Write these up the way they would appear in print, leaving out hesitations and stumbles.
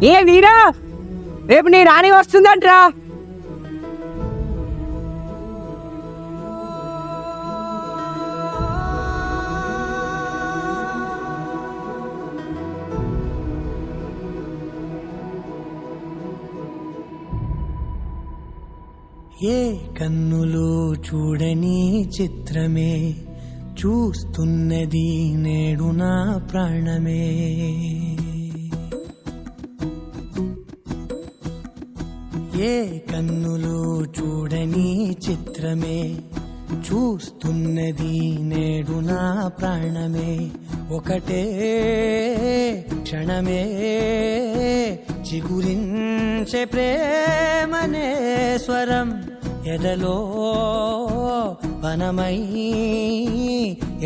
ఏ వీరా, రేపు నీ రాణి వస్తుందంట్రా. ఏ కన్నులు చూడని చిత్రమే చూస్తున్నది నేడు నా ప్రాణమే. ఏ కన్నులు చూడని చిత్రమే చూస్తున్నది నేడు నా ప్రాణమే. ఒకటే క్షణమే చిగురించే ప్రేమనే స్వరం ఎదలో వనమై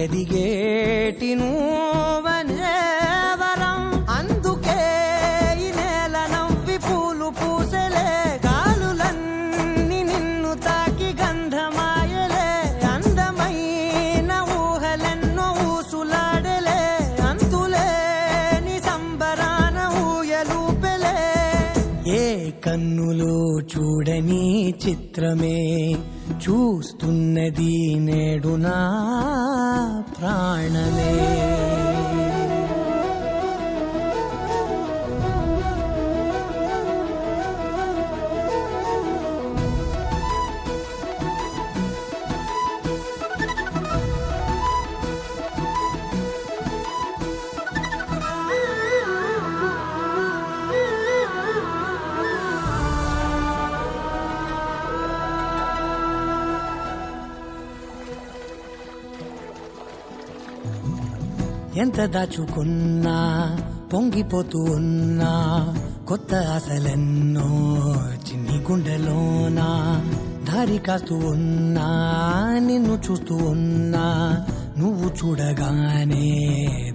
ఎదిగేటి నువ్వనే వరం. అందుకే ఈ నేల నవ్వి పూలు పూసలే, గాలులన్నీ నిన్ను తాకి గంధమాయలే. అందమైన ఊహలెన్నో ఊసులాడలే, అంతులేని సంబరాన ఊయలూపెలే. ఏ కన్నులు చూడని చిత్రమే చూస్తున్నది నేడు నా ప్రాణమే. ఎంత దాచుకున్నా పొంగిపోతూ ఉన్నా, కొత్త ఆశలెన్నో చిన్ని గుండెలోనా. దారి కాస్తూ ఉన్నా, నిన్ను చూస్తూ ఉన్నా, నువ్వు చూడగానే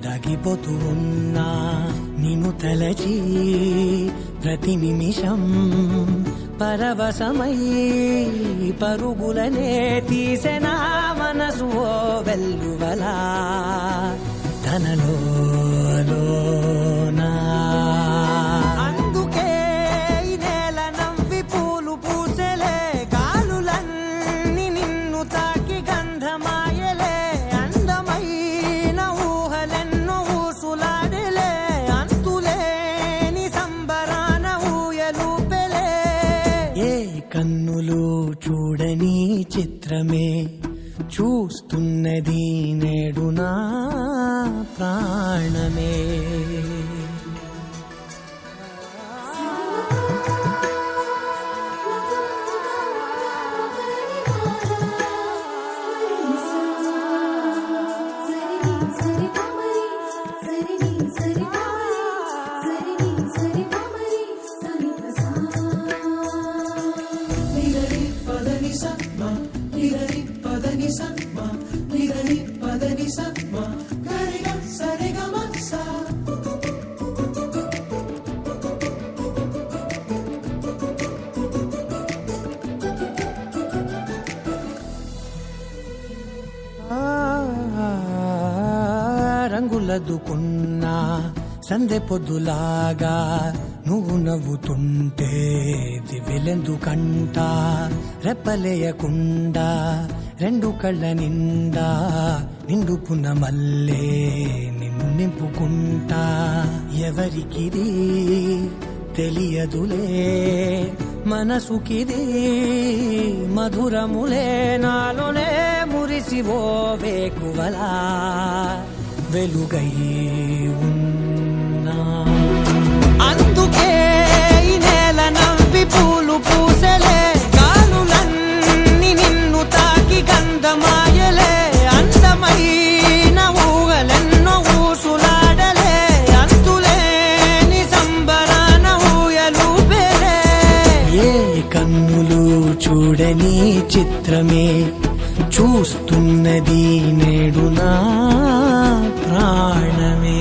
దాగిపోతూ ఉన్నా. నిన్ను తలచి ప్రతి నిమిషం పరవశమై పరుగులనే తీసెనా మనసు ఓ వెల్లువలా తనలోనా. అందుకే ఈ నేల నవ్వి పూలు పూసలే, గాలులన్నీ నిన్ను తాకి గంధమాయలే. అందమైన ఊహలెన్నో ఊసులాడలే, అంతులేని సంబరాన ఊయలూపెలే. ఏ కన్నులు చూడని చిత్రమే చూస్తున్నది నేడు నా ప్రాణమే. రంగులదుకున్నా సందె పొద్దులాగా నువ్వు నవ్వుతుంటే దివెలెందుకంట. రెప్పలేయకుండా రెండు కళ్ళ నిండా నిండుకున్న మల్లే నిన్ను నింపుకుంటా. ఎవరికిది తెలియదులే మనసుకిది మధురములే, నాలోనే మురిసివో వేకువలా వెలుగై ఉన్నా. అందుకే ఈ నేల నవ్వి పూలు పూసలే, గాలులన్నీ నిన్ను తాకి గంధమాయలే. అందమైన ఊహలెన్నో ఊసులాడలే, అంతులేని సంబరాన ఊయలూపెలే. ఏ కన్నులు చూడని చిత్రమే చూస్తున్నది నేడు నా ప్రాణమే.